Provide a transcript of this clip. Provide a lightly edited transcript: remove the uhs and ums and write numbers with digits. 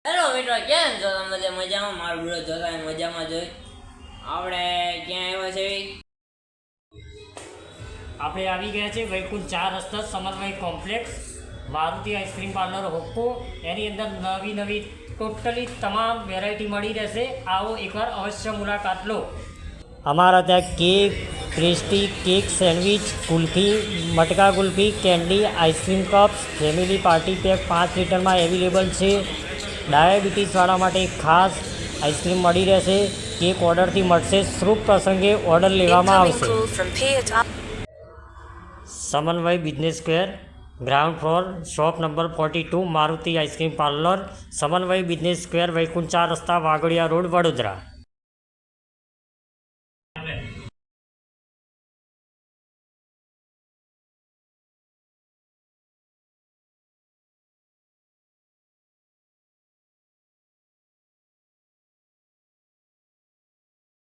Hello મિત્રો, કેમ છો તમે? બધા મજામાં? મારું વિડીયો જોતા મજામાં જોઈ. આપણે ક્યાં આવ્યા છે? આપણે આવી ગયા છે વૈકુંઠ 4 રસ્તા સમન્વય કોમ્પ્લેક્સ, મારુતિ આઈસ્ક્રીમ પાર્લર હોપ્પો. એની અંદર નવી નવી ટોટલી તમામ વેરાયટી મળી રહેશે. આવો એકવાર અવશ્ય મુલાકાત લો. અમારા ત્યાં cake, pastry, cake, sandwich, kulfi, મટકા kulfi, candy, ice cream cups, family party pack 5 લીટરમાં અવેલેબલ છે. ડાયાબિટીસવાળા માટે ખાસ આઈસ્ક્રીમ મળી રહેશે. કેક ઓર્ડરથી મળશે. શુભ પ્રસંગે ઓર્ડર લેવામાં આવશે. સમન્વય business square, ground floor, shop number 42, Maruti ice cream parlour, સમન્વય બિઝનેસ સ્ક્વેર, વૈકુંઠ 4 રસ્તા, વાઘોડિયા રોડ, વડોદરા.